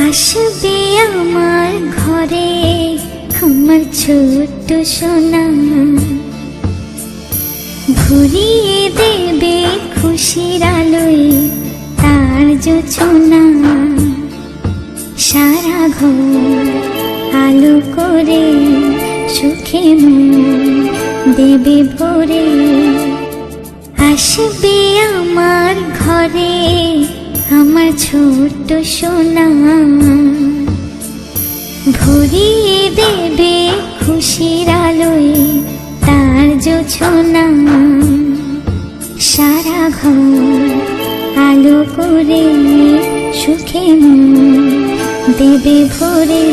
আসবে আমার ঘরে আমার ছোট্ট সোনা, ভরিয়ে দেবে খুশির আলোয় তার জোছনা। সারা ঘর আলো করে সুখে মন দেবে ভরে। আসবে আমার ঘরে আমার ছোট্ট সোনা, ভরিয়ে দেবে খুশির আলোয় তার জোছনা। সারা ঘর আলো করে সুখে মন দেবে ভরে।